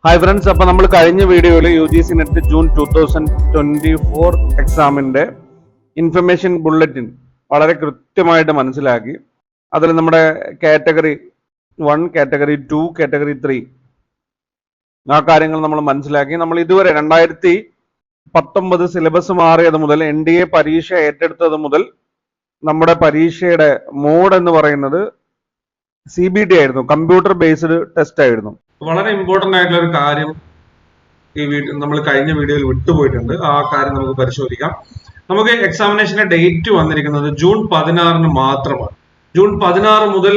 Hi friends, അപ്പോൾ നമ്മൾ കഴിഞ്ഞ വീഡിയോയിൽ UGC നെറ്റ് ജൂൺ 2024 എക്സാമിൻ്റെ ഇൻഫർമേഷൻ ബുള്ളറ്റിൻ വളരെ കൃത്യമായിട്ട് മനസ്സിലാക്കി. അതിൽ നമ്മുടെ കാറ്റഗറി 1, കാറ്റഗറി 2, കാറ്റഗറി 3 ആ കാര്യങ്ങൾ നമ്മൾ മനസ്സിലാക്കി. നമ്മൾ ഇതുവരെ 2019 സിലബസ് മാറിയത് മുതൽ NDA പരീക്ഷ ഏറ്റെടുത്തത് മുതൽ നമ്മുടെ പരീക്ഷയുടെ മോഡ് എന്ന് പറയുന്നത് CBT ആയിരുന്നു, കമ്പ്യൂട്ടർ ബേസ്ഡ് ടെസ്റ്റ് ആയിരുന്നു. വളരെ ഇമ്പോർട്ടന്റ് ആയിട്ടുള്ള ഒരു കാര്യം ഈ നമ്മൾ കഴിഞ്ഞ വീഡിയോയിൽ വിട്ടുപോയിട്ടുണ്ട്. ആ കാര്യം നമുക്ക് പരിശോധിക്കാം. നമുക്ക് എക്സാമിനേഷന്റെ ഡേറ്റ് വന്നിരിക്കുന്നത് ജൂൺ 16 മാത്രമാണ്. ജൂൺ 16 മുതൽ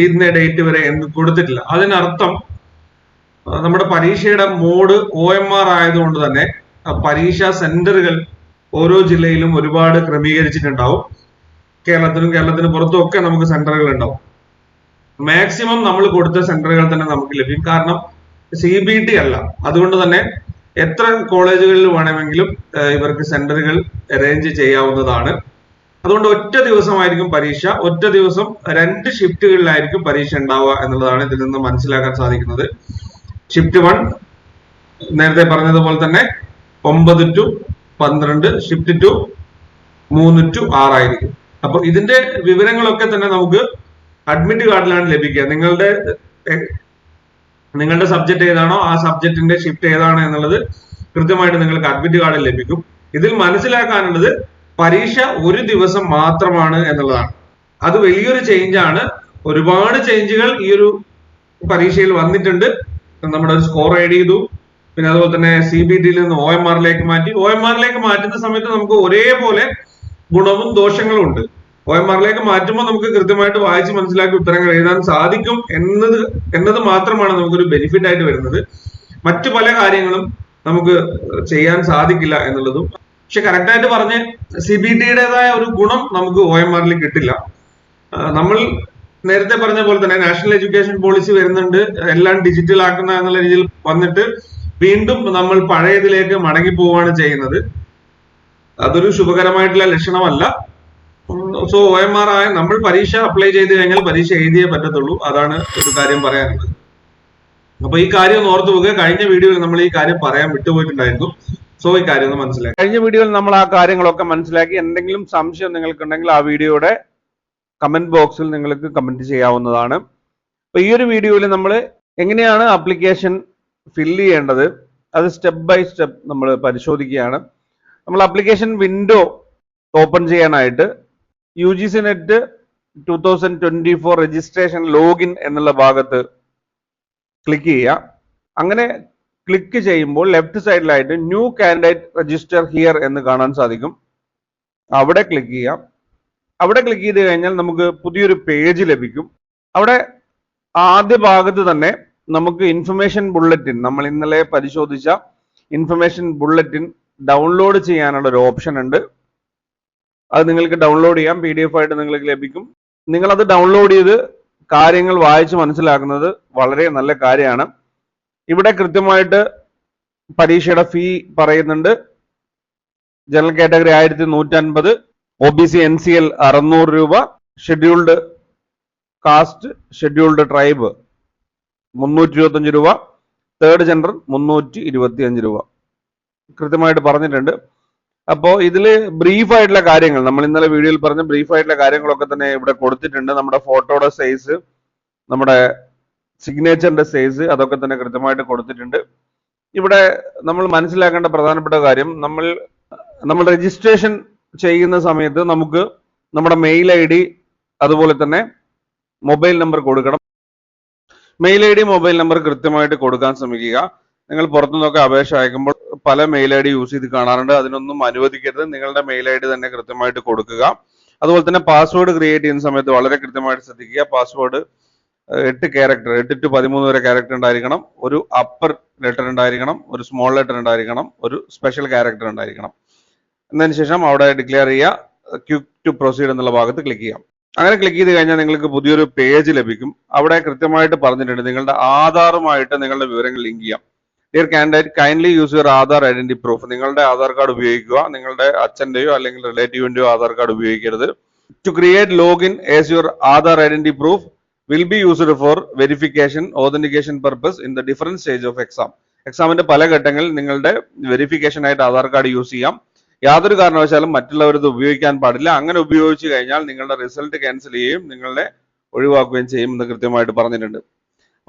ഇന്ന ഡേറ്റ് വരെ കൊടുത്തിട്ടില്ല. അതിനർത്ഥം നമ്മുടെ പരീക്ഷയുടെ മോഡ് OMR ആയതുകൊണ്ട് തന്നെ പരീക്ഷാ സെന്ററുകൾ ഓരോ ജില്ലയിലും ഒരുപാട് ക്രമീകരിച്ചിട്ടുണ്ടാവും. കേരളത്തിനും പുറത്തും ഒക്കെ നമുക്ക് സെന്ററുകൾ ഉണ്ടാവും. മാക്സിമം നമ്മൾ കൊടുത്ത സെന്ററുകൾ തന്നെ നമുക്ക് ലഭിക്കും. കാരണം CBT അല്ല, അതുകൊണ്ട് തന്നെ എത്ര കോളേജുകളിൽ വേണമെങ്കിലും ഇവർക്ക് സെന്ററുകൾ അറേഞ്ച് ചെയ്യാവുന്നതാണ്. അതുകൊണ്ട് ഒറ്റ ദിവസമായിരിക്കും പരീക്ഷ, ഒറ്റ ദിവസം 2 ഷിഫ്റ്റുകളിലായിരിക്കും പരീക്ഷ ഉണ്ടാവുക എന്നുള്ളതാണ് ഇതിൽ നിന്ന് മനസ്സിലാക്കാൻ സാധിക്കുന്നത്. ഷിഫ്റ്റ് 1 നേരത്തെ പറഞ്ഞതുപോലെ തന്നെ 9 to 12, ഷിഫ്റ്റ് 2 3 to 6 ആയിരിക്കും. അപ്പൊ ഇതിന്റെ വിവരങ്ങളൊക്കെ തന്നെ നമുക്ക് അഡ്മിറ്റ് കാർഡിലാണ് ലഭിക്കുക. നിങ്ങളുടെ സബ്ജക്ട് ഏതാണോ ആ സബ്ജക്റ്റിന്റെ ഷിഫ്റ്റ് ഏതാണ് എന്നുള്ളത് കൃത്യമായിട്ട് നിങ്ങൾക്ക് അഡ്മിറ്റ് കാർഡിൽ ലഭിക്കും. ഇതിൽ മനസ്സിലാക്കാനുള്ളത് പരീക്ഷ ഒരു ദിവസം മാത്രമാണ് എന്നുള്ളതാണ്. അത് വലിയൊരു ചേഞ്ചാണ്. ഒരുപാട് ചേഞ്ചുകൾ ഈ ഒരു പരീക്ഷയിൽ വന്നിട്ടുണ്ട്. നമ്മുടെ ഒരു സ്കോർ ആഡ് ചെയ്തു, പിന്നെ അതുപോലെ തന്നെ CBTയിൽ നിന്ന് OMRലേക്ക് മാറ്റി. OMRലേക്ക് മാറ്റുന്ന സമയത്ത് നമുക്ക് ഒരേപോലെ ഗുണവും ദോഷങ്ങളും ഉണ്ട്. OMRലേക്ക് മാറ്റുമ്പോൾ നമുക്ക് കൃത്യമായിട്ട് വായിച്ച് മനസ്സിലാക്കി ഉത്തരങ്ങൾ എഴുതാൻ സാധിക്കും എന്നത് മാത്രമാണ് നമുക്കൊരു ബെനിഫിറ്റ് ആയിട്ട് വരുന്നത്. മറ്റു പല കാര്യങ്ങളും നമുക്ക് ചെയ്യാൻ സാധിക്കില്ല എന്നുള്ളതും. പക്ഷെ കറക്റ്റായിട്ട് പറഞ്ഞ് CBTയുടേതായ ഒരു ഗുണം നമുക്ക് OMRൽ കിട്ടില്ല. നമ്മൾ നേരത്തെ പറഞ്ഞ പോലെ തന്നെ നാഷണൽ എഡ്യൂക്കേഷൻ പോളിസി വരുന്നുണ്ട്, എല്ലാം ഡിജിറ്റൽ ആക്കുന്ന എന്നുള്ള രീതിയിൽ വന്നിട്ട് വീണ്ടും നമ്മൾ പഴയതിലേക്ക് മടങ്ങി പോവുകയാണ് ചെയ്യുന്നത്. അതൊരു ശുഭകരമായിട്ടുള്ള ലക്ഷണമല്ല. സോ OMR ആയ നമ്മൾ പരീക്ഷ അപ്ലൈ ചെയ്ത് കഴിഞ്ഞാൽ പരീക്ഷ എഴുതിയേ പറ്റത്തുള്ളൂ. അതാണ് ഒരു കാര്യം പറയാനുള്ളത്. അപ്പൊ ഈ കാര്യം ഒന്ന് ഓർത്തു പോകുക. കഴിഞ്ഞ വീഡിയോയിൽ നമ്മൾ ഈ കാര്യം പറയാൻ വിട്ടുപോയിട്ടുണ്ടായിരുന്നു. സോ ഈ കാര്യം ഒന്ന് മനസ്സിലാക്കി. കഴിഞ്ഞ വീഡിയോയിൽ നമ്മൾ ആ കാര്യങ്ങളൊക്കെ മനസ്സിലാക്കി. എന്തെങ്കിലും സംശയം നിങ്ങൾക്കുണ്ടെങ്കിൽ ആ വീഡിയോയുടെ കമന്റ് ബോക്സിൽ നിങ്ങൾക്ക് കമന്റ് ചെയ്യാവുന്നതാണ്. അപ്പൊ ഈ ഒരു വീഡിയോയിൽ നമ്മൾ എങ്ങനെയാണ് ആപ്ലിക്കേഷൻ ഫില്ല് ചെയ്യേണ്ടത് അത് സ്റ്റെപ്പ് ബൈ സ്റ്റെപ്പ് നമ്മൾ പരിശോധിക്കുകയാണ്. നമ്മൾ ആപ്ലിക്കേഷൻ വിൻഡോ ഓപ്പൺ ചെയ്യാനായിട്ട് UGC നെറ്റ് 2024 രജിസ്ട്രേഷൻ ലോഗിൻ എന്നുള്ള ഭാഗത്ത് ക്ലിക്ക് ചെയ്യുക. അങ്ങനെ ക്ലിക്ക് ചെയ്യുമ്പോൾ ലെഫ്റ്റ് സൈഡിലായിട്ട് ന്യൂ കാൻഡിഡേറ്റ് രജിസ്റ്റർ ഹിയർ എന്ന് കാണാൻ സാധിക്കും. അവിടെ ക്ലിക്ക് ചെയ്യാം. അവിടെ ക്ലിക്ക് ചെയ്ത് കഴിഞ്ഞാൽ നമുക്ക് പുതിയൊരു പേജ് ലഭിക്കും. അവിടെ ആദ്യ ഭാഗത്ത് തന്നെ നമുക്ക് ഇൻഫർമേഷൻ ബുള്ളറ്റിൻ, നമ്മൾ ഇന്നലെ പരിശോധിച്ച ഇൻഫർമേഷൻ ബുള്ളറ്റിൻ ഡൗൺലോഡ് ചെയ്യാനുള്ള ഒരു ഓപ്ഷൻ ഉണ്ട്. അത് നിങ്ങൾക്ക് ഡൗൺലോഡ് ചെയ്യാം, PDF ആയിട്ട് നിങ്ങൾക്ക് ലഭിക്കും. നിങ്ങളത് ഡൗൺലോഡ് ചെയ്ത് കാര്യങ്ങൾ വായിച്ച് മനസ്സിലാക്കുന്നത് വളരെ നല്ല കാര്യമാണ്. ഇവിടെ കൃത്യമായിട്ട് പരീക്ഷയുടെ ഫീ പറയുന്നുണ്ട്. ജനറൽ കാറ്റഗറി 1150, OBC NCL 600 രൂപ, ഷെഡ്യൂൾഡ് കാസ്റ്റ് ഷെഡ്യൂൾഡ് ട്രൈബ് 325 രൂപ, തേർഡ് ജനറൽ 325 രൂപ കൃത്യമായിട്ട് പറഞ്ഞിട്ടുണ്ട്. അപ്പോൾ ഇതിൽ ബ്രീഫ് ആയിട്ടുള്ള കാര്യങ്ങൾ, നമ്മൾ ഇന്നലെ വീഡിയോയിൽ പറഞ്ഞ ബ്രീഫ് ആയിട്ടുള്ള കാര്യങ്ങളൊക്കെ തന്നെ ഇവിടെ കൊടുത്തിട്ടുണ്ട്. നമ്മുടെ ഫോട്ടോയുടെ സൈസ്, നമ്മുടെ സിഗ്നേച്ചറിന്റെ സൈസ്, അതൊക്കെ തന്നെ കൃത്യമായിട്ട് കൊടുത്തിട്ടുണ്ട്. ഇവിടെ നമ്മൾ മനസ്സിലാക്കേണ്ട പ്രധാനപ്പെട്ട കാര്യം, നമ്മൾ രജിസ്ട്രേഷൻ ചെയ്യുന്ന സമയത്ത് നമുക്ക് നമ്മുടെ മെയിൽ ID അതുപോലെ തന്നെ മൊബൈൽ നമ്പർ കൊടുക്കണം. മെയിൽ ID മൊബൈൽ നമ്പർ കൃത്യമായിട്ട് കൊടുക്കാൻ ശ്രമിക്കുക. നിങ്ങൾ പുറത്തുനിന്നൊക്കെ അപേക്ഷ അയക്കുമ്പോൾ പല മെയിൽ ID യൂസ് ചെയ്ത് കാണാറുണ്ട്. അതിനൊന്നും അനുവദിക്കരുത്. നിങ്ങളുടെ മെയിൽ ID തന്നെ കൃത്യമായിട്ട് കൊടുക്കുക. അതുപോലെ തന്നെ പാസ്വേഡ് ക്രിയേറ്റ് ചെയ്യുന്ന സമയത്ത് വളരെ കൃത്യമായിട്ട് ശ്രദ്ധിക്കുക. പാസ്വേഡ് 8 ക്യാരക്ടർ, 8 to 13 വരെ ക്യാരക്ടർ ഉണ്ടായിരിക്കണം. ഒരു അപ്പർ ലെറ്റർ ഉണ്ടായിരിക്കണം, ഒരു സ്മോൾ ലെറ്റർ ഉണ്ടായിരിക്കണം, ഒരു സ്പെഷ്യൽ ക്യാരക്ടർ ഉണ്ടായിരിക്കണം. എന്നതിന് ശേഷം അവിടെ ഡിക്ലെയർ ചെയ്യുക. ക്വിക്ക് ടു പ്രൊസീഡ് എന്നുള്ള ഭാഗത്ത് ക്ലിക്ക് ചെയ്യാം. അങ്ങനെ ക്ലിക്ക് ചെയ്ത് കഴിഞ്ഞാൽ നിങ്ങൾക്ക് പുതിയൊരു പേജ് ലഭിക്കും. അവിടെ കൃത്യമായിട്ട് പറഞ്ഞിട്ടുണ്ട് നിങ്ങളുടെ ആധാറുമായിട്ട് നിങ്ങളുടെ വിവരങ്ങൾ ലിങ്ക് ചെയ്യാം. Dear candidate, kindly use your Aadhaar identity proof. നിങ്ങളുടെ ആധാർ കാർഡ് ഉപയോഗിക്കുക. നിങ്ങളുടെ അച്ഛന്റെയോ അല്ലെങ്കിൽ റിലേറ്റീവിന്റെയോ ആധാർ കാർഡ് ഉപയോഗിക്കരുത്. To create login as your Aadhaar identity proof, will be used for verification, authentication purpose in the different stage of exam. എക്സാമിന്റെ പല ഘട്ടങ്ങളിൽ നിങ്ങളുടെ വെരിഫിക്കേഷൻ ആയിട്ട് ആധാർ കാർഡ് യൂസ് ചെയ്യാം. യാതൊരു കാരണവശാലും മറ്റുള്ളവരത് ഉപയോഗിക്കാൻ പാടില്ല. അങ്ങനെ ഉപയോഗിച്ചു കഴിഞ്ഞാൽ നിങ്ങളുടെ റിസൾട്ട് ക്യാൻസൽ ചെയ്യുകയും നിങ്ങളെ ഒഴിവാക്കുകയും ചെയ്യും എന്ന് കൃത്യമായിട്ട് പറഞ്ഞിട്ടുണ്ട്.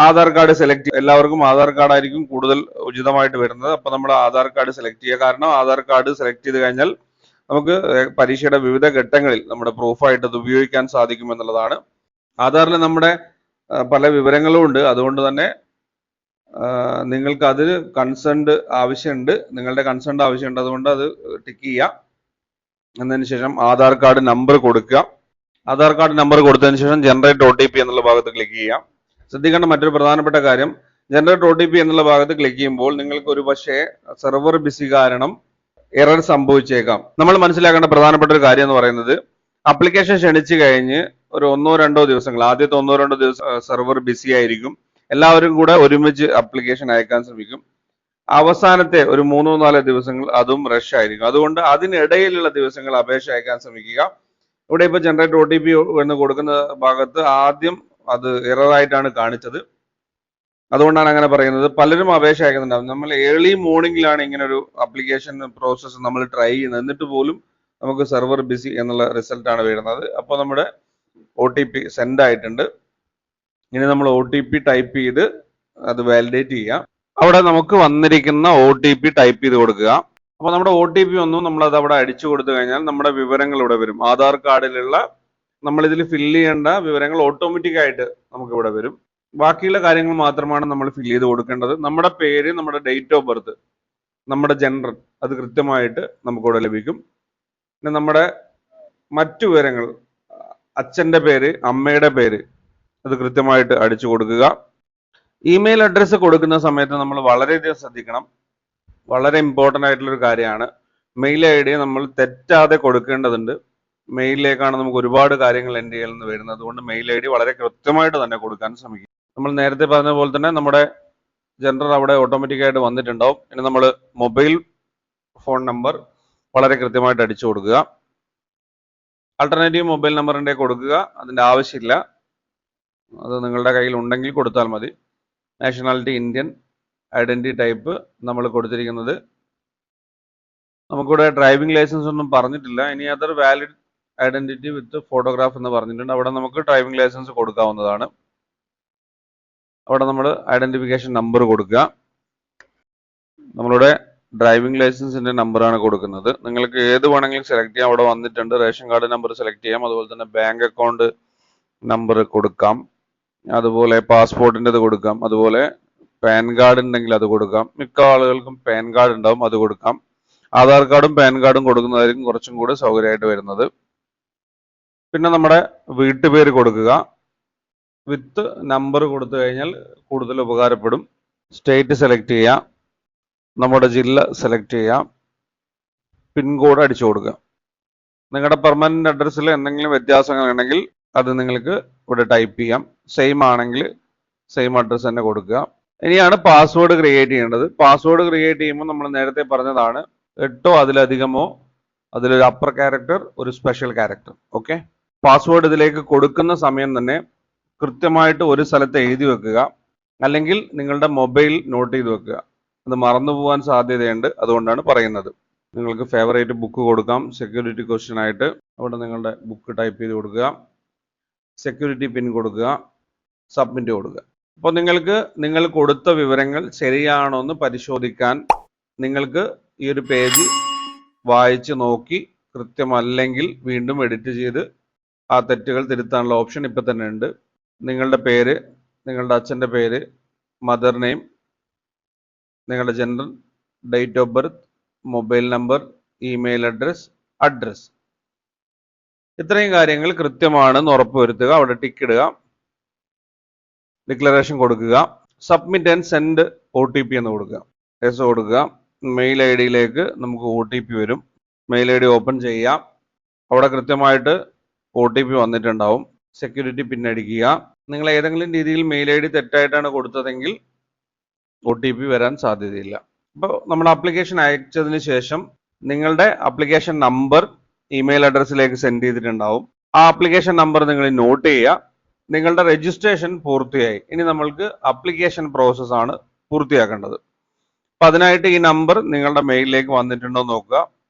ആധാർ കാർഡ് സെലക്ട് എല്ലാവർക്കും ആധാർ കാർഡ് ആയിരിക്കും കൂടുതൽ ഉചിതമായിട്ട് വരുന്നത്. അപ്പൊ നമ്മൾ ആധാർ കാർഡ് സെലക്ട് ചെയ്യുക. കാരണം ആധാർ കാർഡ് സെലക്ട് ചെയ്ത് കഴിഞ്ഞാൽ നമുക്ക് പരീക്ഷയുടെ വിവിധ ഘട്ടങ്ങളിൽ നമ്മുടെ പ്രൂഫായിട്ട് അത് ഉപയോഗിക്കാൻ സാധിക്കും എന്നുള്ളതാണ്. ആധാറിൽ നമ്മുടെ പല വിവരങ്ങളും ഉണ്ട്. അതുകൊണ്ട് തന്നെ നിങ്ങൾക്ക് അതിന് കൺസേൺഡ് ആവശ്യമുണ്ട്, നിങ്ങളുടെ കൺസേൺഡ് ആവശ്യമുണ്ട്. അതുകൊണ്ട് അത് ടിക്ക് ചെയ്യുക. എന്നതിന് ശേഷം ആധാർ കാർഡ് നമ്പർ കൊടുക്കുക. ആധാർ കാർഡ് നമ്പർ കൊടുത്തതിന് ശേഷം ജനറേറ്റ് OTP എന്നുള്ള ഭാഗത്ത് ക്ലിക്ക് ചെയ്യാം. ശ്രദ്ധിക്കേണ്ട മറ്റൊരു പ്രധാനപ്പെട്ട കാര്യം, ജനറേറ്റ് OTP എന്നുള്ള ഭാഗത്ത് ക്ലിക്ക് ചെയ്യുമ്പോൾ നിങ്ങൾക്ക് ഒരു പക്ഷേ സെർവർ ബിസി കാരണം എറർ സംഭവിച്ചേക്കാം. നമ്മൾ മനസ്സിലാക്കേണ്ട പ്രധാനപ്പെട്ട ഒരു കാര്യം എന്ന് പറയുന്നത്, ആപ്ലിക്കേഷൻ ക്ഷണിച്ചു കഴിഞ്ഞ് ഒരു 1-2 ദിവസങ്ങൾ, ആദ്യത്തെ 1-2 ദിവസം സെർവർ ബിസി ആയിരിക്കും. എല്ലാവരും കൂടെ ഒരുമിച്ച് ആപ്ലിക്കേഷൻ അയക്കാൻ ശ്രമിക്കും. അവസാനത്തെ ഒരു 3-4 ദിവസങ്ങൾ അതും റഷ് ആയിരിക്കും. അതുകൊണ്ട് അതിനിടയിലുള്ള ദിവസങ്ങൾ അപേക്ഷ അയക്കാൻ ശ്രമിക്കുക. ഇവിടെ ഇപ്പോൾ ജനറേറ്റ് OTP എന്ന് കൊടുക്കുന്ന ഭാഗത്ത് ആദ്യം അത് എറർ ആയിട്ടാണ് കാണിച്ചത്. അതുകൊണ്ടാണ് അങ്ങനെ പറയുന്നത്. പലരും അപേക്ഷ അയക്കുന്നുണ്ടാവും. നമ്മൾ ഏർലി മോർണിംഗിലാണ് ഇങ്ങനെ ഒരു ആപ്ലിക്കേഷൻ പ്രോസസ്സ് നമ്മൾ ട്രൈ ചെയ്യുന്നത്. എന്നിട്ട് പോലും നമുക്ക് സെർവർ ബിസി എന്നുള്ള റിസൾട്ടാണ് വരുന്നത്. അപ്പോൾ നമ്മുടെ OTP സെൻഡ് ആയിട്ടുണ്ട്. ഇനി നമ്മൾ OTP ടൈപ്പ് ചെയ്ത് അത് വാലിഡേറ്റ് ചെയ്യാം. അവിടെ നമുക്ക് വന്നിരിക്കുന്ന OTP ടൈപ്പ് ചെയ്ത് കൊടുക്കുക. അപ്പോൾ നമ്മുടെ OTP ഒന്നും നമ്മൾ അത് അവിടെ അടിച്ചു കൊടുത്തു കഴിഞ്ഞാൽ നമ്മുടെ വിവരങ്ങൾ ഇവിടെ വരും. ആധാർ കാർഡിലുള്ള നമ്മൾ ഇതിൽ ഫില്ല് ചെയ്യേണ്ട വിവരങ്ങൾ ഓട്ടോമാറ്റിക് ആയിട്ട് നമുക്ക് ഇവിടെ വരും. ബാക്കിയുള്ള കാര്യങ്ങൾ മാത്രമാണ് നമ്മൾ ഫില്ല് ചെയ്ത് കൊടുക്കേണ്ടത്. നമ്മുടെ പേര്, നമ്മുടെ ഡേറ്റ് ഓഫ് ബർത്ത്, നമ്മുടെ ജെൻഡർ അത് കൃത്യമായിട്ട് നമുക്കിവിടെ ലഭിക്കും. പിന്നെ നമ്മുടെ മറ്റു വിവരങ്ങൾ, അച്ഛൻ്റെ പേര്, അമ്മയുടെ പേര് അത് കൃത്യമായിട്ട് അടിച്ചു കൊടുക്കുക. ഇമെയിൽ അഡ്രസ്സ് കൊടുക്കുന്ന സമയത്ത് നമ്മൾ വളരെയധികം ശ്രദ്ധിക്കണം. വളരെ ഇമ്പോർട്ടൻ്റ് ആയിട്ടുള്ള ഒരു കാര്യമാണ്. മെയിൽ ID നമ്മൾ തെറ്റാതെ കൊടുക്കേണ്ടതുണ്ട്. മെയിലിലേക്കാണ് നമുക്ക് ഒരുപാട് കാര്യങ്ങൾ എൻ്റെ കയ്യിൽ നിന്ന് വരുന്നത്. അതുകൊണ്ട് മെയിൽ ID വളരെ കൃത്യമായിട്ട് തന്നെ കൊടുക്കാൻ ശ്രമിക്കുക. നമ്മൾ നേരത്തെ പറഞ്ഞ പോലെ തന്നെ നമ്മുടെ ജെൻഡർ അവിടെ ഓട്ടോമാറ്റിക്കായിട്ട് വന്നിട്ടുണ്ടാവും. ഇനി നമ്മൾ മൊബൈൽ ഫോൺ നമ്പർ വളരെ കൃത്യമായിട്ട് അടിച്ചു കൊടുക്കുക. ആൾട്ടർനേറ്റീവ് മൊബൈൽ നമ്പറിൻ്റെ കൊടുക്കുക, അതിൻ്റെ ആവശ്യമില്ല. അത് നിങ്ങളുടെ കയ്യിൽ ഉണ്ടെങ്കിൽ കൊടുത്താൽ മതി. നാഷണാലിറ്റി ഇന്ത്യൻ, ഐഡൻറ്റി ടൈപ്പ് നമ്മൾ കൊടുത്തിരിക്കുന്നത്. നമുക്കിവിടെ ഡ്രൈവിംഗ് ലൈസൻസ് ഒന്നും പറഞ്ഞിട്ടില്ല. ഇനി അതർ വാലിഡ് ഐഡന്റിറ്റി വിത്ത് ഫോട്ടോഗ്രാഫ് എന്ന് പറഞ്ഞിട്ടുണ്ട്. അവിടെ നമുക്ക് ഡ്രൈവിംഗ് ലൈസൻസ് കൊടുക്കാവുന്നതാണ്. അവിടെ നമ്മൾ ഐഡന്റിഫിക്കേഷൻ നമ്പർ കൊടുക്കുക. നമ്മളുടെ ഡ്രൈവിംഗ് ലൈസൻസിന്റെ നമ്പറാണ് കൊടുക്കുന്നത്. നിങ്ങൾക്ക് ഏത് വേണമെങ്കിലും സെലക്ട് ചെയ്യാം. അവിടെ വന്നിട്ടുണ്ട്. റേഷൻ കാർഡ് നമ്പർ സെലക്ട് ചെയ്യാം. അതുപോലെ തന്നെ ബാങ്ക് അക്കൗണ്ട് നമ്പർ കൊടുക്കാം. അതുപോലെ പാസ്പോർട്ടിൻ്റെത് കൊടുക്കാം. അതുപോലെ പാൻ കാർഡ് ഉണ്ടെങ്കിൽ അത് കൊടുക്കാം. മിക്ക ആളുകൾക്കും പാൻ കാർഡ് ഉണ്ടാവും, അത് കൊടുക്കാം. ആധാർ കാർഡും പാൻ കാർഡും കൊടുക്കുന്നതായിരിക്കും കുറച്ചും കൂടെ സൗകര്യമായിട്ട് വരുന്നത്. പിന്നെ നമ്മുടെ വീട്ടുപേര് കൊടുക്കുക. വിത്ത് നമ്പർ കൊടുത്തു കഴിഞ്ഞാൽ കൂടുതൽ ഉപകാരപ്പെടും. സ്റ്റേറ്റ് സെലക്ട് ചെയ്യാം. നമ്മുടെ ജില്ല സെലക്ട് ചെയ്യാം. പിൻകോഡ് അടിച്ചു കൊടുക്കുക. നിങ്ങളുടെ പെർമനന്റ് അഡ്രസ്സിൽ എന്തെങ്കിലും വ്യത്യാസങ്ങൾ ഉണ്ടെങ്കിൽ അത് നിങ്ങൾക്ക് ഇവിടെ ടൈപ്പ് ചെയ്യാം. സെയിം ആണെങ്കിൽ സെയിം അഡ്രസ്സ് തന്നെ കൊടുക്കുക. ഇനിയാണ് പാസ്വേഡ് ക്രിയേറ്റ് ചെയ്യേണ്ടത്. പാസ്വേഡ് ക്രിയേറ്റ് ചെയ്യുമ്പോൾ നമ്മൾ നേരത്തെ പറഞ്ഞതാണ്, 8 അതിലധികമോ, അതിലൊരു അപ്പർ ക്യാരക്ടർ, ഒരു സ്പെഷ്യൽ ക്യാരക്ടർ. ഓക്കെ, പാസ്വേഡ് ഇതിലേക്ക് കൊടുക്കുന്ന സമയം തന്നെ കൃത്യമായിട്ട് ഒരു സ്ഥലത്ത് എഴുതി വെക്കുക. അല്ലെങ്കിൽ നിങ്ങളുടെ മൊബൈൽ നോട്ട് ചെയ്ത് വെക്കുക. അത് മറന്നു പോകാൻ സാധ്യതയുണ്ട്. അതുകൊണ്ടാണ് പറയുന്നത്. നിങ്ങൾക്ക് ഫേവറേറ്റ് ബുക്ക് കൊടുക്കാം. സെക്യൂരിറ്റി ക്വസ്റ്റ്യൻ ആയിട്ട് അവിടെ നിങ്ങളുടെ ബുക്ക് ടൈപ്പ് ചെയ്ത് കൊടുക്കുക. സെക്യൂരിറ്റി പിൻ കൊടുക്കുക. സബ്മിറ്റ് കൊടുക്കുക. അപ്പോൾ നിങ്ങൾക്ക് നിങ്ങൾ കൊടുത്ത വിവരങ്ങൾ ശരിയാണോ എന്ന് പരിശോധിക്കാൻ നിങ്ങൾക്ക് ഈ ഒരു പേജ് വായിച്ച് നോക്കി കൃത്യമല്ലെങ്കിൽ വീണ്ടും എഡിറ്റ് ചെയ്ത് ആ തെറ്റുകൾ തിരുത്താനുള്ള ഓപ്ഷൻ ഇപ്പം തന്നെ ഉണ്ട്. നിങ്ങളുടെ പേര്, നിങ്ങളുടെ അച്ഛൻ്റെ പേര്, മദർ നെയിം, നിങ്ങളുടെ gender, date of birth, mobile number, email address, ഇത്രയും കാര്യങ്ങൾ കൃത്യമാണെന്ന് ഉറപ്പുവരുത്തുക. അവിടെ ടിക്ക് ഇടുക. ഡിക്ലറേഷൻ കൊടുക്കുക. സബ്മിറ്റ് ആൻഡ് സെൻഡ് OTP എന്ന് കൊടുക്കുക. യെസ് കൊടുക്കുക. മെയിൽ ID നമുക്ക് OTP വരും. മെയിൽ ID ഓപ്പൺ ചെയ്യാം. അവിടെ കൃത്യമായിട്ട് OTP വന്നിട്ടുണ്ടാവും. സെക്യൂരിറ്റി പിൻ അടിക്കുക. നിങ്ങൾ ഏതെങ്കിലും രീതിയിൽ മെയിൽ ID തെറ്റായിട്ടാണ് കൊടുത്തതെങ്കിൽ OTP വരാൻ സാധ്യതയില്ല. അപ്പോൾ നമ്മുടെ ആപ്ലിക്കേഷൻ അയച്ചതിന് ശേഷം നിങ്ങളുടെ ആപ്ലിക്കേഷൻ നമ്പർ ഇമെയിൽ അഡ്രസ്സിലേക്ക് സെൻഡ് ചെയ്തിട്ടുണ്ടാവും. ആ ആപ്ലിക്കേഷൻ നമ്പർ നിങ്ങൾ നോട്ട് ചെയ്യുക. നിങ്ങളുടെ രജിസ്ട്രേഷൻ പൂർത്തിയായി. ഇനി നമ്മൾക്ക് അപ്ലിക്കേഷൻ പ്രോസസ് ആണ് പൂർത്തിയാക്കേണ്ടത്. അപ്പൊ അതിനായിട്ട് ഈ നമ്പർ നിങ്ങളുടെ മെയിലിലേക്ക് വന്നിട്ടുണ്ടോ നോക്കുക.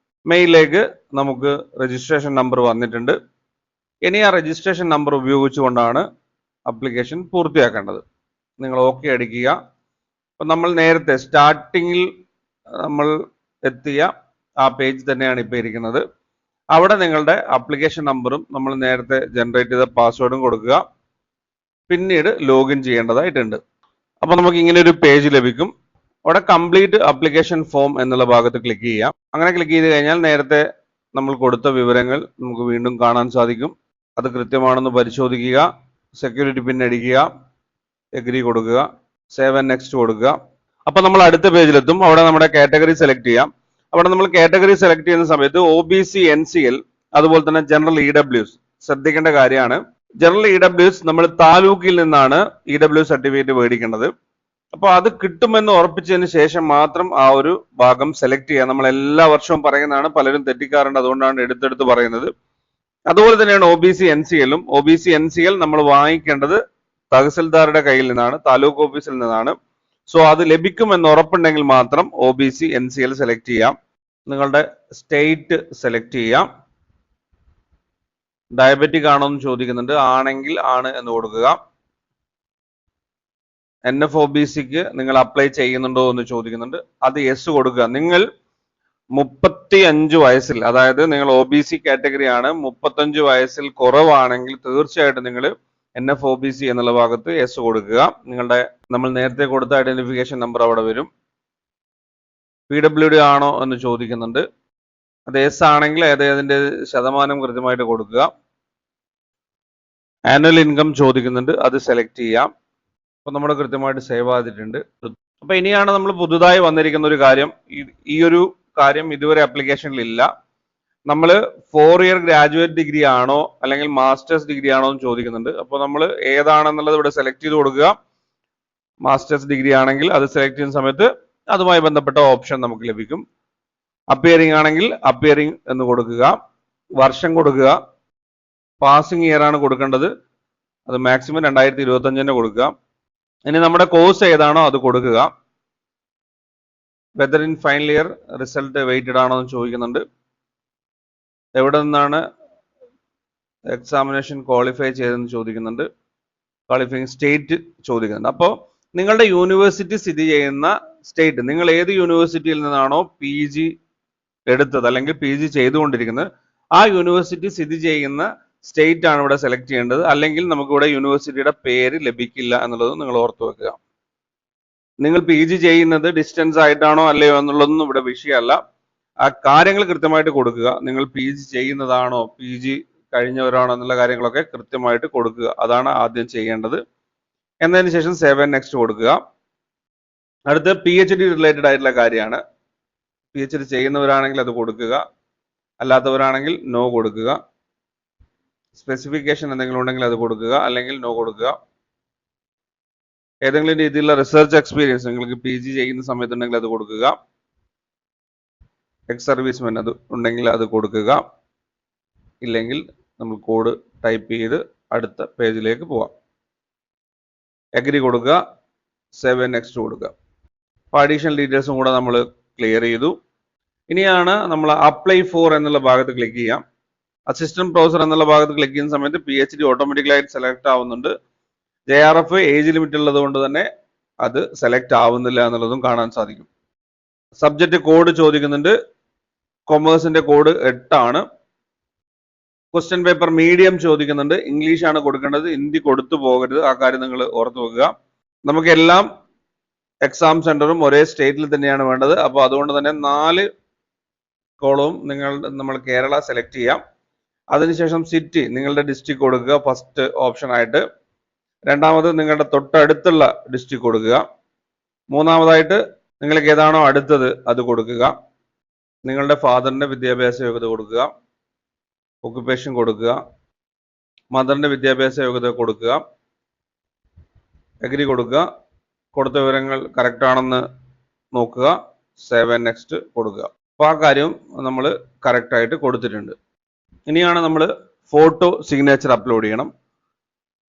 മെയിലിലേക്ക് നമുക്ക് രജിസ്ട്രേഷൻ നമ്പർ വന്നിട്ടുണ്ട്. ഇനി ആ രജിസ്ട്രേഷൻ നമ്പർ ഉപയോഗിച്ചുകൊണ്ടാണ് അപ്ലിക്കേഷൻ പൂർത്തിയാക്കേണ്ടത്. നിങ്ങൾ ഓക്കെ അടിക്കുക. അപ്പം നമ്മൾ നേരത്തെ സ്റ്റാർട്ടിങ്ങിൽ നമ്മൾ എത്തിയ ആ പേജ് തന്നെയാണ് ഇപ്പോൾ ഇരിക്കുന്നത്. അവിടെ നിങ്ങളുടെ അപ്ലിക്കേഷൻ നമ്പറും നമ്മൾ നേരത്തെ ജനറേറ്റ് ചെയ്ത പാസ്വേഡും കൊടുക്കുക. പിന്നീട് ലോഗിൻ ചെയ്യേണ്ടതായിട്ടുണ്ട്. അപ്പോൾ നമുക്ക് ഇങ്ങനെ ഒരു പേജ് ലഭിക്കും. അവിടെ കംപ്ലീറ്റ് അപ്ലിക്കേഷൻ ഫോം എന്നുള്ള ഭാഗത്ത് ക്ലിക്ക് ചെയ്യാം. അങ്ങനെ ക്ലിക്ക് ചെയ്ത് കഴിഞ്ഞാൽ നേരത്തെ നമ്മൾ കൊടുത്ത വിവരങ്ങൾ നമുക്ക് വീണ്ടും കാണാൻ സാധിക്കും. അത് കൃത്യമാണെന്ന് പരിശോധിക്കുക. സെക്യൂരിറ്റി പിൻ അടിക്കുക, എഗ്രി കൊടുക്കുക, സേവ് ആൻഡ് നെക്സ്റ്റ് കൊടുക്കുക. അപ്പോൾ നമ്മൾ അടുത്ത പേജിലെത്തും. അവിടെ നമ്മുടെ കാറ്റഗറി സെലക്ട് ചെയ്യാം. അവിടെ നമ്മൾ കാറ്റഗറി സെലക്ട് ചെയ്യുന്ന സമയത്ത് OBC, NCL, അതുപോലെ തന്നെ ജനറൽ EWS ശ്രദ്ധിക്കേണ്ട കാര്യമാണ്. ജനറൽ EWS നമ്മൾ താലൂക്കിൽ നിന്നാണ് EWS സർട്ടിഫിക്കറ്റ് മേടിക്കേണ്ടത്. അപ്പോൾ അത് കിട്ടുമെന്ന് ഉറപ്പിച്ചതിന് ശേഷം മാത്രം ആ ഒരു ഭാഗം സെലക്ട് ചെയ്യുക. നമ്മൾ എല്ലാ വർഷവും പറയുന്നതാണ്, പലരും തെറ്റിക്കാറുണ്ട്, അതുകൊണ്ടാണ് എടുത്തെടുത്ത് പറയുന്നത്. അതുപോലെ തന്നെയാണ് OBC, NCL ഉം. OBC, NCL നമ്മൾ വാങ്ങിക്കേണ്ടത് തഹസിൽദാരുടെ കയ്യിൽ നിന്നാണ്, താലൂക്ക് ഓഫീസിൽ നിന്നാണ്. സോ അത് ലഭിക്കുമെന്ന് ഉറപ്പുണ്ടെങ്കിൽ മാത്രം OBC, NCL സെലക്ട് ചെയ്യാം. നിങ്ങളുടെ സ്റ്റേറ്റ് സെലക്ട് ചെയ്യാം. ഡയബറ്റിക് ആണോ എന്ന് ചോദിക്കുന്നുണ്ട്. ആണെങ്കിൽ ആണ് എന്ന് കൊടുക്കുക. NFOBCക്ക് നിങ്ങൾ അപ്ലൈ ചെയ്യുന്നുണ്ടോ എന്ന് ചോദിക്കുന്നുണ്ട്. അത് യെസ് കൊടുക്കുക. നിങ്ങൾ 35 വയസ്സിൽ, അതായത് നിങ്ങൾ OBC കാറ്റഗറി ആണ്, 35 വയസ്സിൽ കുറവാണെങ്കിൽ തീർച്ചയായിട്ടും നിങ്ങൾ NFOBC എന്നുള്ള ഭാഗത്ത് യെസ് കൊടുക്കുക. നിങ്ങളുടെ നമ്മൾ നേരത്തെ കൊടുത്ത ഐഡന്റിഫിക്കേഷൻ നമ്പർ അവിടെ വരും. PWD ആണോ എന്ന് ചോദിക്കുന്നുണ്ട്. അത് യെസ് ആണെങ്കിൽ അതിന്റെ ശതമാനം കൃത്യമായിട്ട് കൊടുക്കുക. ആനുവൽ ഇൻകം ചോദിക്കുന്നുണ്ട്. അത് സെലക്ട് ചെയ്യാം. അപ്പൊ നമ്മൾ കൃത്യമായിട്ട് സേവ് ചെയ്തിട്ടുണ്ട്. അപ്പൊ ഇനിയാണ് നമ്മൾ പുതുതായി വന്നിരിക്കുന്ന ഒരു കാര്യം. ഈ ഒരു കാര്യം ഇതുവരെ ആപ്ലിക്കേഷനിൽ ഇല്ല. നമ്മൾ 4 ഇയർ ഗ്രാജുവേറ്റ് ഡിഗ്രി ആണോ അല്ലെങ്കിൽ മാസ്റ്റേഴ്സ് ഡിഗ്രി ആണോ എന്ന് ചോദിക്കുന്നുണ്ട്. അപ്പോൾ നമ്മൾ ഏതാണെന്നുള്ളത് ഇവിടെ സെലക്ട് ചെയ്ത് കൊടുക്കുക. മാസ്റ്റേഴ്സ് ഡിഗ്രി ആണെങ്കിൽ അത് സെലക്ട് ചെയ്യുന്ന സമയത്ത് അതുമായി ബന്ധപ്പെട്ട ഓപ്ഷൻ നമുക്ക് ലഭിക്കും. അപ്പിയറിംഗ് ആണെങ്കിൽ അപ്പിയറിംഗ് എന്ന് കൊടുക്കുക. വർഷം കൊടുക്കുക. പാസിംഗ് ഇയർ ആണ് കൊടുക്കേണ്ടത്. അത് മാക്സിമം 2025 തന്നെ കൊടുക്കുക. ഇനി നമ്മുടെ കോഴ്സ് ഏതാണോ അത് കൊടുക്കുക. Whether in final year result weighted ആണോ എന്ന് ചോദിക്കുന്നുണ്ട്. എവിടെ നിന്നാണ് എക്സാമിനേഷൻ ക്വാളിഫൈ ചെയ്തതെന്ന് ചോദിക്കുന്നുണ്ട്. ക്വാളിഫൈയിങ് സ്റ്റേറ്റ് ചോദിക്കുന്നുണ്ട്. അപ്പോൾ നിങ്ങളുടെ യൂണിവേഴ്സിറ്റി സ്ഥിതി ചെയ്യുന്ന സ്റ്റേറ്റ്, നിങ്ങൾ ഏത് യൂണിവേഴ്സിറ്റിയിൽ നിന്നാണോ PG എടുത്തത് അല്ലെങ്കിൽ PG ചെയ്തുകൊണ്ടിരിക്കുന്നത്, ആ യൂണിവേഴ്സിറ്റി സ്ഥിതി ചെയ്യുന്ന സ്റ്റേറ്റ് ആണ് ഇവിടെ സെലക്ട് ചെയ്യേണ്ടത്. അല്ലെങ്കിൽ നമുക്ക് ഇവിടെ യൂണിവേഴ്സിറ്റിയുടെ പേര് ലഭിക്കില്ല എന്നുള്ളത് നിങ്ങൾ ഓർത്തു വെക്കുക. നിങ്ങൾ PG ചെയ്യുന്നത് ഡിസ്റ്റൻസ് ആയിട്ടാണോ അല്ലയോ എന്നുള്ളതൊന്നും ഇവിടെ വിഷയമല്ല. ആ കാര്യങ്ങൾ കൃത്യമായിട്ട് കൊടുക്കുക. നിങ്ങൾ PG ചെയ്യുന്നതാണോ, PG കഴിഞ്ഞവരാണോ എന്നുള്ള കാര്യങ്ങളൊക്കെ കൃത്യമായിട്ട് കൊടുക്കുക. അതാണ് ആദ്യം ചെയ്യേണ്ടത്. എന്നതിന് ശേഷം സേവ് ആൻഡ് നെക്സ്റ്റ് കൊടുക്കുക. അടുത്ത് PhD റിലേറ്റഡ് ആയിട്ടുള്ള കാര്യമാണ്. PhD ചെയ്യുന്നവരാണെങ്കിൽ അത് കൊടുക്കുക. അല്ലാത്തവരാണെങ്കിൽ നോ കൊടുക്കുക. സ്പെസിഫിക്കേഷൻ എന്തെങ്കിലും ഉണ്ടെങ്കിൽ അത് കൊടുക്കുക, അല്ലെങ്കിൽ നോ കൊടുക്കുക. ഏതെങ്കിലും രീതിയിലുള്ള റിസർച്ച് എക്സ്പീരിയൻസ് നിങ്ങൾക്ക് PG ചെയ്യുന്ന സമയത്തുണ്ടെങ്കിൽ അത് കൊടുക്കുക. എക്സ് സർവീസ്മെൻ അത് ഉണ്ടെങ്കിൽ അത് കൊടുക്കുക. ഇല്ലെങ്കിൽ നമ്മൾ കോഡ് ടൈപ്പ് ചെയ്ത് അടുത്ത പേജിലേക്ക് പോവാം. എഗ്രി കൊടുക്കുക, സേവ് ആൻഡ് നെക്സ്റ്റ് കൊടുക്കുക. അപ്പോൾ അഡീഷണൽ ഡീറ്റെയിൽസും കൂടെ നമ്മൾ ക്ലിയർ ചെയ്തു. ഇനിയാണ് നമ്മൾ അപ്ലൈ ഫോർ എന്നുള്ള ഭാഗത്ത് ക്ലിക്ക് ചെയ്യാം. അസിസ്റ്റന്റ് പ്രൊഫസർ എന്നുള്ള ഭാഗത്ത് ക്ലിക്ക് ചെയ്യുന്ന സമയത്ത് PhD ഓട്ടോമാറ്റിക്കലായിട്ട് സെലക്ട് ആവുന്നുണ്ട്. JRF ഏജ് ലിമിറ്റ് ഉള്ളത് കൊണ്ട് തന്നെ അത് സെലക്ട് ആവുന്നില്ല എന്നുള്ളതും കാണാൻ സാധിക്കും. സബ്ജക്റ്റ് കോഡ് ചോദിക്കുന്നുണ്ട്. കൊമേഴ്സിന്റെ കോഡ് 8 ആണ്. ക്വസ്റ്റ്യൻ പേപ്പർ മീഡിയം ചോദിക്കുന്നുണ്ട്. ഇംഗ്ലീഷ് ആണ് കൊടുക്കേണ്ടത്, ഹിന്ദി കൊടുത്തു പോകരുത്. ആ കാര്യം നിങ്ങൾ ഓർത്തു വെക്കുക. നമുക്കെല്ലാം എക്സാം സെന്ററും ഒരേ സ്റ്റേറ്റിൽ തന്നെയാണ് വേണ്ടത്. അപ്പോൾ അതുകൊണ്ട് തന്നെ 4 കോളവും നമ്മൾ കേരള സെലക്ട് ചെയ്യാം. അതിനുശേഷം സിറ്റി നിങ്ങളുടെ ഡിസ്ട്രിക്ട് കൊടുക്കുക ഫസ്റ്റ് ഓപ്ഷൻ ആയിട്ട്. രണ്ടാമത് നിങ്ങളുടെ തൊട്ടടുത്തുള്ള ഡിസ്ട്രിക്ട് കൊടുക്കുക. മൂന്നാമതായിട്ട് നിങ്ങൾക്ക് ഏതാണോ അടുത്തത് അത് കൊടുക്കുക. നിങ്ങളുടെ ഫാദറിന്റെ വിദ്യാഭ്യാസ യോഗ്യത കൊടുക്കുക. ഒക്യുപ്പേഷൻ കൊടുക്കുക. മദറിന്റെ വിദ്യാഭ്യാസ യോഗ്യത കൊടുക്കുക. എഗ്രി കൊടുക്കുക. കൊടുത്ത വിവരങ്ങൾ കറക്റ്റ് ആണെന്ന് നോക്കുക. സേവ് ആൻഡ് നെക്സ്റ്റ് കൊടുക്കുക. അപ്പോൾ ആ കാര്യം നമ്മൾ കറക്റ്റ് ആയിട്ട് കൊടുത്തിട്ടുണ്ട്. ഇനിയാണ് നമ്മൾ ഫോട്ടോ സിഗ്നേച്ചർ അപ്ലോഡ് ചെയ്യണം.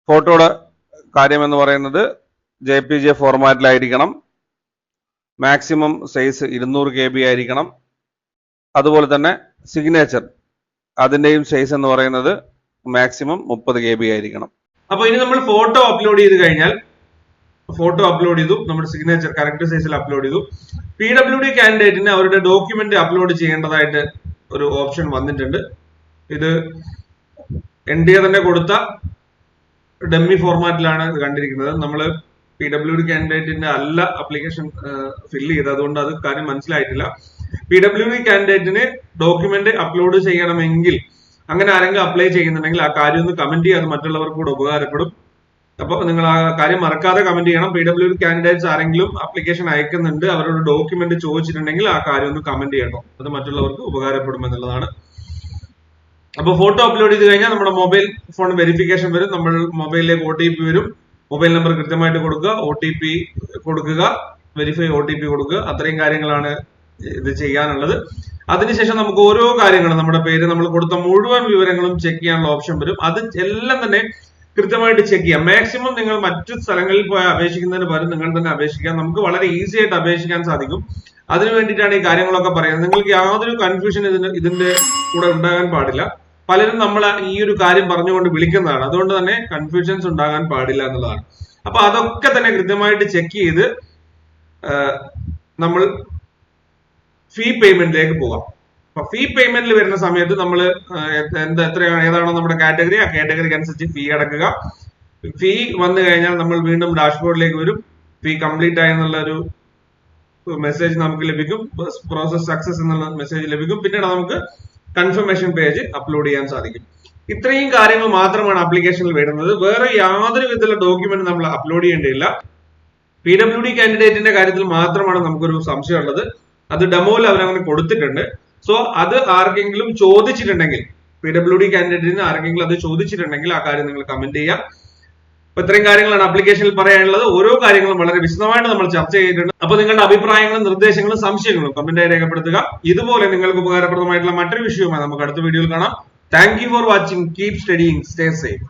ഫോട്ടോയുടെ കാര്യമെന്ന് പറയുന്നത് JPG ഫോർമാറ്റിലായിരിക്കണം. മാക്സിമം സൈസ് 200 KB ആയിരിക്കണം. അതുപോലെ തന്നെ സിഗ്നേച്ചർ അതിൻ്റെയും സൈസ് എന്ന് പറയുന്നത് മാക്സിമം 30 KB ആയിരിക്കണം. അപ്പൊ ഇനി നമ്മൾ ഫോട്ടോ അപ്ലോഡ് ചെയ്ത് കഴിഞ്ഞാൽ, ഫോട്ടോ അപ്ലോഡ് ചെയ്തു, നമ്മുടെ സിഗ്നേച്ചർ കറക്റ്റ് സൈസിൽ അപ്ലോഡ് ചെയ്തു, PWD കാൻഡിഡേറ്റിന് അവരുടെ ഡോക്യുമെന്റ് അപ്ലോഡ് ചെയ്യേണ്ടതായിട്ട് ഒരു ഓപ്ഷൻ വന്നിട്ടുണ്ട്. ഇത് NDA തന്നെ കൊടുത്ത ഡമ്മി ഫോർമാറ്റിലാണ് ഇത് കണ്ടിരിക്കുന്നത്. നമ്മൾ PWD കാൻഡിഡേറ്റിന്റെ അല്ല ആപ്ലിക്കേഷൻ ഫില്ല് ചെയ്ത്, അതുകൊണ്ട് അത് കാര്യം മനസ്സിലായിട്ടില്ല. PWD കാൻഡിഡേറ്റിന് ഡോക്യുമെന്റ് അപ്ലോഡ് ചെയ്യണമെങ്കിൽ, അങ്ങനെ ആരെങ്കിലും അപ്ലൈ ചെയ്യുന്നുണ്ടെങ്കിൽ ആ കാര്യം ഒന്ന് കമന്റ് ചെയ്യുക, അത് മറ്റുള്ളവർക്ക് കൂടെ ഉപകാരപ്പെടും. അപ്പൊ നിങ്ങൾ ആ കാര്യം മറക്കാതെ കമന്റ് ചെയ്യണം. PWD കാൻഡിഡേറ്റ്സ് ആരെങ്കിലും ആപ്ലിക്കേഷൻ അയക്കുന്നുണ്ട്, അവരോട് ഡോക്യുമെന്റ് ചോദിച്ചിട്ടുണ്ടെങ്കിൽ ആ കാര്യം ഒന്ന് കമന്റ് ചെയ്യണം, അത് മറ്റുള്ളവർക്ക് ഉപകാരപ്പെടും എന്നുള്ളതാണ്. അപ്പൊ ഫോട്ടോ അപ്ലോഡ് ചെയ്ത് കഴിഞ്ഞാൽ നമ്മുടെ മൊബൈൽ ഫോൺ വെരിഫിക്കേഷൻ വരും, നമ്മൾ മൊബൈലിലേക്ക് OTP വരും, മൊബൈൽ നമ്പർ കൃത്യമായിട്ട് കൊടുക്കുക, OTP കൊടുക്കുക, വെരിഫൈ OTP കൊടുക്കുക, അത്രയും കാര്യങ്ങളാണ് ഇത് ചെയ്യാനുള്ളത്. അതിനുശേഷം നമുക്ക് ഓരോ കാര്യങ്ങളും, നമ്മുടെ പേര്, നമ്മൾ കൊടുത്ത മുഴുവൻ വിവരങ്ങളും ചെക്ക് ചെയ്യാനുള്ള ഓപ്ഷൻ വരും. അത് എല്ലാം തന്നെ കൃത്യമായിട്ട് ചെക്ക് ചെയ്യാം. മാക്സിമം നിങ്ങൾ മറ്റു സ്ഥലങ്ങളിൽ പോയി അപേക്ഷിക്കുന്നതിന് പകരം നിങ്ങൾ തന്നെ അപേക്ഷിക്കാം. നമുക്ക് വളരെ ഈസി ആയിട്ട് അപേക്ഷിക്കാൻ സാധിക്കും. അതിനു വേണ്ടിയിട്ടാണ് ഈ കാര്യങ്ങളൊക്കെ പറയുന്നത്. നിങ്ങൾക്ക് യാതൊരു കൺഫ്യൂഷൻ ഇതിന്റെ കൂടെ ഉണ്ടാകാൻ പാടില്ല. പലരും നമ്മൾ ഈ ഒരു കാര്യം പറഞ്ഞുകൊണ്ട് വിളിക്കുന്നതാണ്, അതുകൊണ്ട് തന്നെ കൺഫ്യൂഷൻസ് ഉണ്ടാകാൻ പാടില്ല എന്നുള്ളതാണ്. അപ്പൊ അതൊക്കെ തന്നെ കൃത്യമായിട്ട് ചെക്ക് ചെയ്ത് നമ്മൾ ഫീ പേയ്മെന്റിലേക്ക് പോകാം. അപ്പൊ ഫീ പേയ്മെന്റിൽ വരുന്ന സമയത്ത് നമ്മൾ ഏതാണോ നമ്മുടെ കാറ്റഗറി, ആ കാറ്റഗറിക്ക് അനുസരിച്ച് ഫീ അടക്കുക. ഫീ വന്നു കഴിഞ്ഞാൽ നമ്മൾ വീണ്ടും ഡാഷ്ബോർഡിലേക്ക് വരും. ഫീ കംപ്ലീറ്റ് ആയി എന്നുള്ള ഒരു മെസ്സേജ് നമുക്ക് ലഭിക്കും, പ്രോസസ് സക്സസ് എന്നുള്ള മെസ്സേജ് ലഭിക്കും. പിന്നീട് നമുക്ക് കൺഫർമേഷൻ പേജ് അപ്ലോഡ് ചെയ്യാൻ സാധിക്കും. ഇത്രയും കാര്യങ്ങൾ മാത്രമാണ് ആപ്ലിക്കേഷനിൽ വരുന്നത്. വേറെ യാതൊരു വിധത്തിലുള്ള ഡോക്യുമെന്റ് നമ്മൾ അപ്ലോഡ് ചെയ്യേണ്ടതില്ല. PWD കാൻഡിഡേറ്റിന്റെ കാര്യത്തിൽ മാത്രമാണ് നമുക്കൊരു സംശയം ഉള്ളത്. അത് ഡെമോയിൽ അവരങ്ങനെ കൊടുത്തിട്ടുണ്ട്. സോ അത് ആർക്കെങ്കിലും ചോദിച്ചിട്ടുണ്ടെങ്കിൽ, PWD കാൻഡിഡേറ്റിന് ആർക്കെങ്കിലും അത് ചോദിച്ചിട്ടുണ്ടെങ്കിൽ ആ കാര്യം നിങ്ങൾ കമന്റ് ചെയ്യാം. അപ്പൊ ഇത്രയും കാര്യങ്ങളാണ് ആപ്ലിക്കേഷനിൽ പറയാനുള്ളത്. ഓരോ കാര്യങ്ങളും വളരെ വിശദമായിട്ട് നമ്മൾ ചർച്ച ചെയ്തിട്ടുണ്ട്. അപ്പൊ നിങ്ങളുടെ അഭിപ്രായങ്ങളും നിർദ്ദേശങ്ങളും സംശയങ്ങളും കമന്റായി രേഖപ്പെടുത്തുക. ഇതുപോലെ നിങ്ങൾക്ക് ഉപകാരപ്രദമായിട്ടുള്ള മറ്റൊരു വിഷയവുമായി നമുക്ക് അടുത്ത വീഡിയോയിൽ കാണാം. Thank you for watching. Keep studying. Stay safe.